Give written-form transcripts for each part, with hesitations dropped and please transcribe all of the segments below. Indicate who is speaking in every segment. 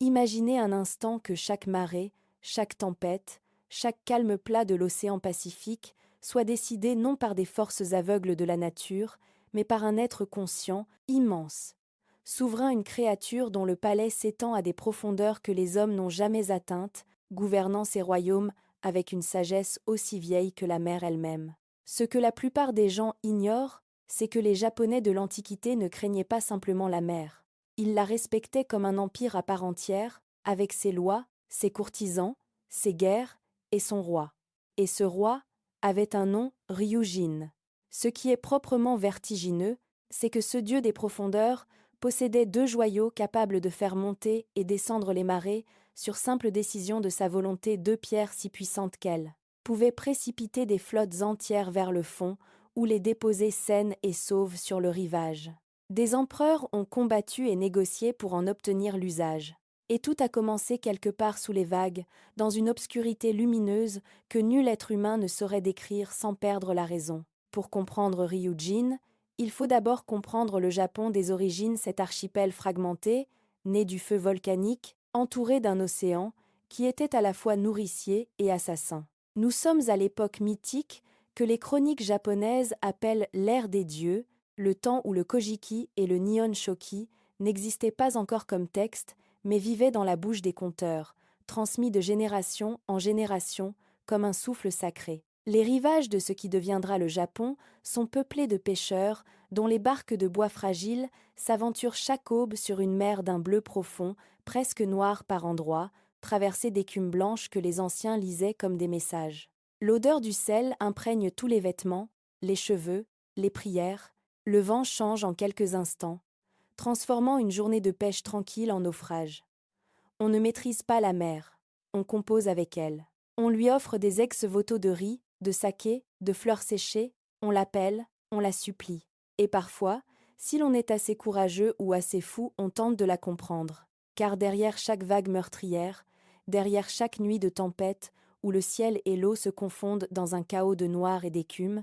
Speaker 1: Imaginez un instant que chaque marée, chaque tempête, chaque calme plat de l'océan Pacifique soit décidé non par des forces aveugles de la nature, mais par un être conscient, immense. Souverain, une créature dont le palais s'étend à des profondeurs que les hommes n'ont jamais atteintes, gouvernant ses royaumes avec une sagesse aussi vieille que la mer elle-même. Ce que la plupart des gens ignorent, c'est que les Japonais de l'Antiquité ne craignaient pas simplement la mer. Ils la respectaient comme un empire à part entière, avec ses lois, ses courtisans, ses guerres et son roi. Et ce roi avait un nom, Ryujin. Ce qui est proprement vertigineux, c'est que ce dieu des profondeurs possédait deux joyaux capables de faire monter et descendre les marées sur simple décision de sa volonté, deux pierres si puissantes qu'elles pouvaient précipiter des flottes entières vers le fond ou les déposer saines et sauves sur le rivage. Des empereurs ont combattu et négocié pour en obtenir l'usage. Et tout a commencé quelque part sous les vagues, dans une obscurité lumineuse que nul être humain ne saurait décrire sans perdre la raison. Pour comprendre Ryujin, il faut d'abord comprendre le Japon des origines, cet archipel fragmenté, né du feu volcanique, entouré d'un océan, qui était à la fois nourricier et assassin. Nous sommes à l'époque mythique que les chroniques japonaises appellent l'ère des dieux, le temps où le Kojiki et le Nihon Shoki n'existaient pas encore comme texte, mais vivaient dans la bouche des conteurs, transmis de génération en génération comme un souffle sacré. Les rivages de ce qui deviendra le Japon sont peuplés de pêcheurs dont les barques de bois fragiles s'aventurent chaque aube sur une mer d'un bleu profond, presque noire par endroits, traversée d'écume blanche que les anciens lisaient comme des messages. L'odeur du sel imprègne tous les vêtements, les cheveux, les prières, le vent change en quelques instants, transformant une journée de pêche tranquille en naufrage. On ne maîtrise pas la mer, on compose avec elle. On lui offre des ex-voto de riz, de saké, de fleurs séchées, on l'appelle, on la supplie. Et parfois, si l'on est assez courageux ou assez fou, on tente de la comprendre. Car derrière chaque vague meurtrière, derrière chaque nuit de tempête, où le ciel et l'eau se confondent dans un chaos de noir et d'écume,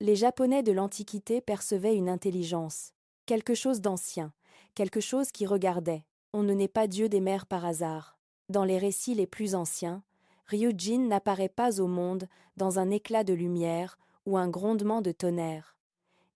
Speaker 1: les Japonais de l'Antiquité percevaient une intelligence, quelque chose d'ancien, quelque chose qui regardait. On ne naît pas Dieu des mers par hasard. Dans les récits les plus anciens, Ryujin n'apparaît pas au monde dans un éclat de lumière ou un grondement de tonnerre.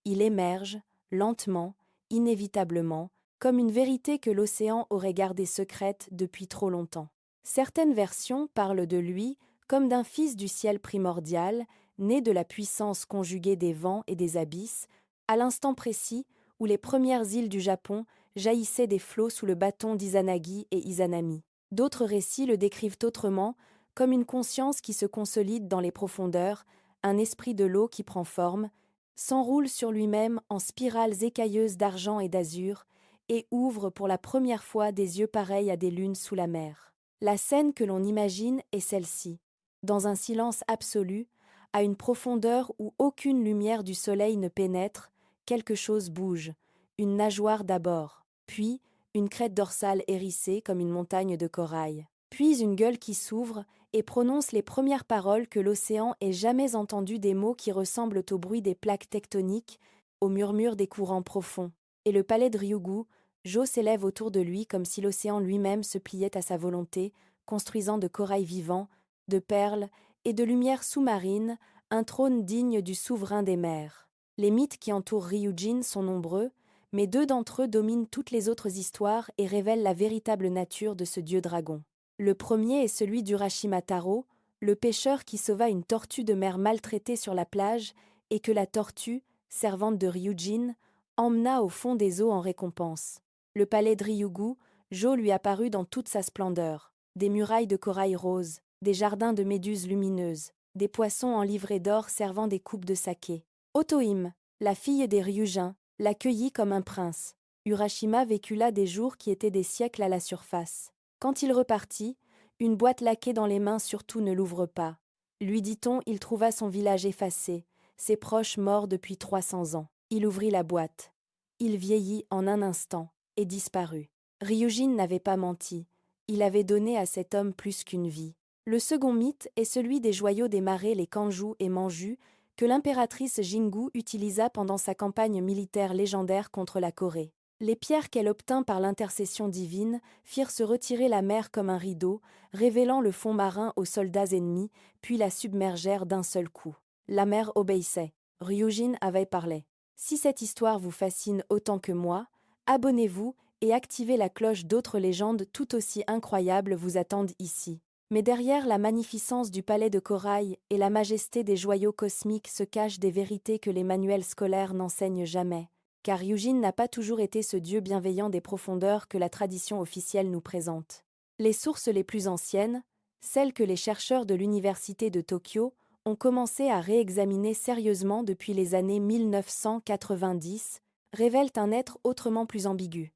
Speaker 1: Il émerge, lentement, inévitablement, comme une vérité que l'océan aurait gardée secrète depuis trop longtemps. Certaines versions parlent de lui comme d'un fils du ciel primordial, né de la puissance conjuguée des vents et des abysses, à l'instant précis où les premières îles du Japon jaillissaient des flots sous le bâton d'Izanagi et Izanami. D'autres récits le décrivent autrement, comme une conscience qui se consolide dans les profondeurs, un esprit de l'eau qui prend forme, s'enroule sur lui-même en spirales écailleuses d'argent et d'azur, et ouvre pour la première fois des yeux pareils à des lunes sous la mer. La scène que l'on imagine est celle-ci. Dans un silence absolu, à une profondeur où aucune lumière du soleil ne pénètre, quelque chose bouge, une nageoire d'abord, puis une crête dorsale hérissée comme une montagne de corail, puis une gueule qui s'ouvre et prononce les premières paroles que l'océan ait jamais entendues, des mots qui ressemblent au bruit des plaques tectoniques, au murmure des courants profonds. Et le palais de Ryugu, Jo s'élève autour de lui comme si l'océan lui-même se pliait à sa volonté, construisant de corail vivant, de perles et de lumière sous-marine un trône digne du souverain des mers. Les mythes qui entourent Ryujin sont nombreux, mais deux d'entre eux dominent toutes les autres histoires et révèlent la véritable nature de ce dieu dragon. Le premier est celui d'Urashima Taro, le pêcheur qui sauva une tortue de mer maltraitée sur la plage et que la tortue, servante de Ryujin, emmena au fond des eaux en récompense. Le palais de Ryugu, Jo lui apparut dans toute sa splendeur. Des murailles de corail rose, des jardins de méduses lumineuses, des poissons en livrée d'or servant des coupes de saké. Otohime, la fille des Ryujin, l'accueillit comme un prince. Urashima vécut là des jours qui étaient des siècles à la surface. Quand il repartit, une boîte laquée dans les mains surtout ne l'ouvre pas. Lui dit-on, il trouva son village effacé, ses proches morts depuis 300 ans. Il ouvrit la boîte. Il vieillit en un instant et disparut. Ryujin n'avait pas menti. Il avait donné à cet homme plus qu'une vie. Le second mythe est celui des joyaux des marais, les Kanju et Manju, que l'impératrice Jingu utilisa pendant sa campagne militaire légendaire contre la Corée. Les pierres qu'elle obtint par l'intercession divine firent se retirer la mer comme un rideau, révélant le fond marin aux soldats ennemis, puis la submergèrent d'un seul coup. La mer obéissait. Ryujin avait parlé. Si cette histoire vous fascine autant que moi, abonnez-vous et activez la cloche. D'autres légendes tout aussi incroyables vous attendent ici. Mais derrière la magnificence du palais de corail et la majesté des joyaux cosmiques se cachent des vérités que les manuels scolaires n'enseignent jamais. Car Ryujin n'a pas toujours été ce dieu bienveillant des profondeurs que la tradition officielle nous présente. Les sources les plus anciennes, celles que les chercheurs de l'université de Tokyo ont commencé à réexaminer sérieusement depuis les années 1990, révèlent un être autrement plus ambigu,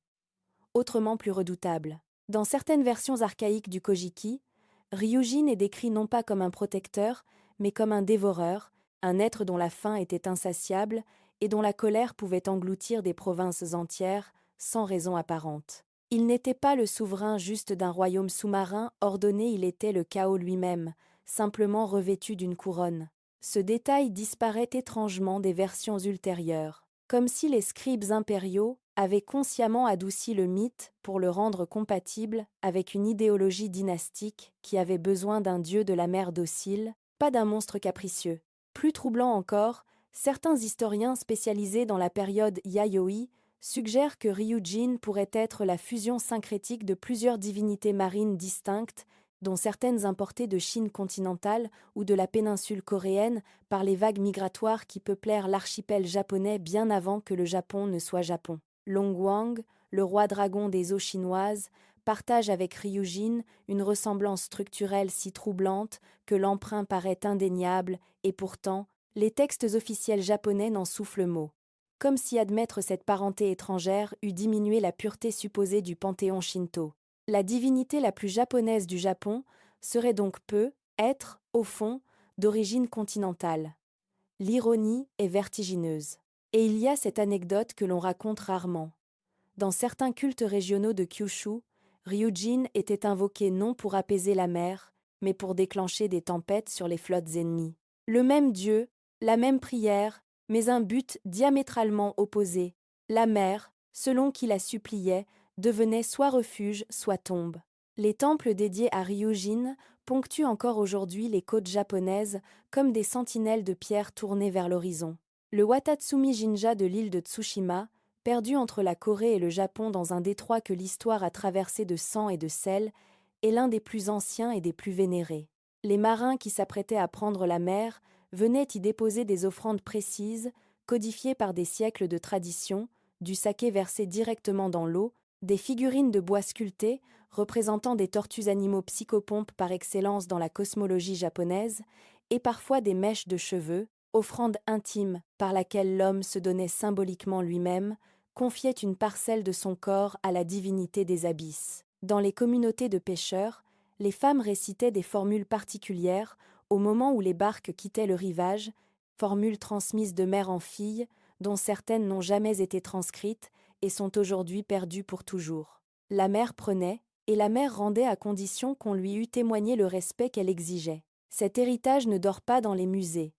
Speaker 1: autrement plus redoutable. Dans certaines versions archaïques du Kojiki, Ryujin est décrit non pas comme un protecteur, mais comme un dévoreur, un être dont la faim était insatiable et dont la colère pouvait engloutir des provinces entières, sans raison apparente. Il n'était pas le souverain juste d'un royaume sous-marin ordonné, il était le chaos lui-même, simplement revêtu d'une couronne. Ce détail disparaît étrangement des versions ultérieures, comme si les scribes impériaux avaient consciemment adouci le mythe pour le rendre compatible avec une idéologie dynastique qui avait besoin d'un dieu de la mer docile, pas d'un monstre capricieux. Plus troublant encore, certains historiens spécialisés dans la période Yayoi suggèrent que Ryujin pourrait être la fusion syncrétique de plusieurs divinités marines distinctes, dont certaines importées de Chine continentale ou de la péninsule coréenne par les vagues migratoires qui peuplèrent l'archipel japonais bien avant que le Japon ne soit Japon. Longwang, le roi dragon des eaux chinoises, partage avec Ryujin une ressemblance structurelle si troublante que l'emprunt paraît indéniable et pourtant, les textes officiels japonais n'en soufflent mot. Comme si admettre cette parenté étrangère eût diminué la pureté supposée du panthéon shinto. La divinité la plus japonaise du Japon serait donc être, au fond, d'origine continentale. L'ironie est vertigineuse. Et il y a cette anecdote que l'on raconte rarement. Dans certains cultes régionaux de Kyushu, Ryujin était invoqué non pour apaiser la mer, mais pour déclencher des tempêtes sur les flottes ennemies. Le même dieu, la même prière, mais un but diamétralement opposé. La mer, selon qui la suppliait, devenait soit refuge, soit tombe. Les temples dédiés à Ryujin ponctuent encore aujourd'hui les côtes japonaises comme des sentinelles de pierre tournées vers l'horizon. Le Watatsumi Jinja de l'île de Tsushima, perdu entre la Corée et le Japon dans un détroit que l'histoire a traversé de sang et de sel, est l'un des plus anciens et des plus vénérés. Les marins qui s'apprêtaient à prendre la mer venaient y déposer des offrandes précises, codifiées par des siècles de tradition, du saké versé directement dans l'eau, des figurines de bois sculptées représentant des tortues animaux psychopompes par excellence dans la cosmologie japonaise, et parfois des mèches de cheveux, offrande intime par laquelle l'homme se donnait symboliquement lui-même, confiait une parcelle de son corps à la divinité des abysses. Dans les communautés de pêcheurs, les femmes récitaient des formules particulières au moment où les barques quittaient le rivage, formules transmises de mère en fille, dont certaines n'ont jamais été transcrites et sont aujourd'hui perdues pour toujours. La mère prenait, et la mère rendait à condition qu'on lui eût témoigné le respect qu'elle exigeait. Cet héritage ne dort pas dans les musées.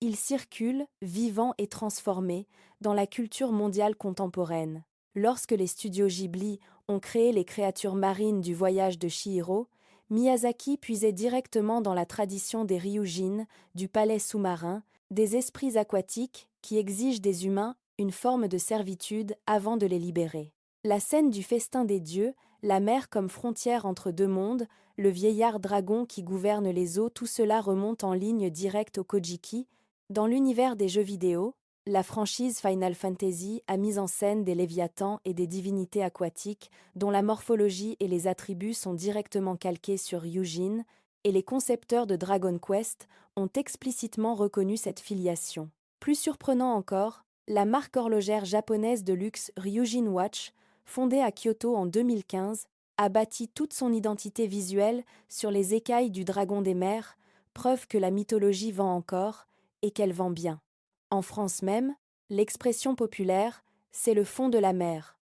Speaker 1: Il circule, vivant et transformé, dans la culture mondiale contemporaine. Lorsque les studios Ghibli ont créé les créatures marines du voyage de Chihiro, Miyazaki puisait directement dans la tradition des Ryujin, du palais sous-marin, des esprits aquatiques qui exigent des humains une forme de servitude avant de les libérer. La scène du festin des dieux, la mer comme frontière entre deux mondes, le vieillard dragon qui gouverne les eaux, tout cela remonte en ligne directe au Kojiki. Dans l'univers des jeux vidéo, la franchise Final Fantasy a mis en scène des léviathans et des divinités aquatiques dont la morphologie et les attributs sont directement calqués sur Ryujin, et les concepteurs de Dragon Quest ont explicitement reconnu cette filiation. Plus surprenant encore, la marque horlogère japonaise de luxe Ryujin Watch, fondée à Kyoto en 2015, a bâti toute son identité visuelle sur les écailles du dragon des mers, preuve que la mythologie vend encore, et qu'elle vend bien. En France même, l'expression populaire « c'est le fond de la mer »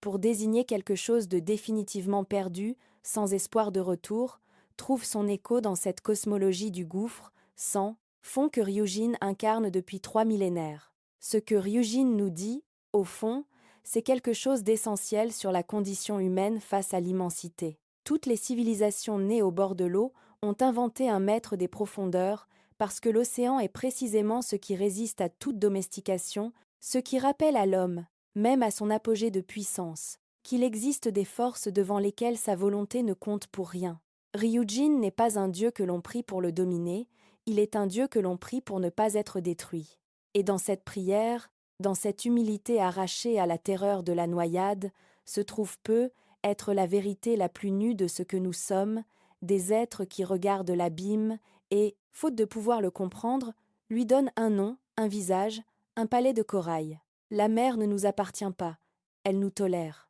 Speaker 1: pour désigner quelque chose de définitivement perdu, sans espoir de retour, trouve son écho dans cette cosmologie du gouffre, sang, fond que Ryujin incarne depuis 3 millénaires. Ce que Ryujin nous dit, au fond, c'est quelque chose d'essentiel sur la condition humaine face à l'immensité. Toutes les civilisations nées au bord de l'eau ont inventé un maître des profondeurs, parce que l'océan est précisément ce qui résiste à toute domestication, ce qui rappelle à l'homme, même à son apogée de puissance, qu'il existe des forces devant lesquelles sa volonté ne compte pour rien. Ryujin n'est pas un dieu que l'on prie pour le dominer, il est un dieu que l'on prie pour ne pas être détruit. Et dans cette prière, dans cette humilité arrachée à la terreur de la noyade, se trouve peu être la vérité la plus nue de ce que nous sommes, des êtres qui regardent l'abîme et, faute de pouvoir le comprendre, lui donnent un nom, un visage, un palais de corail. La mer ne nous appartient pas, elle nous tolère.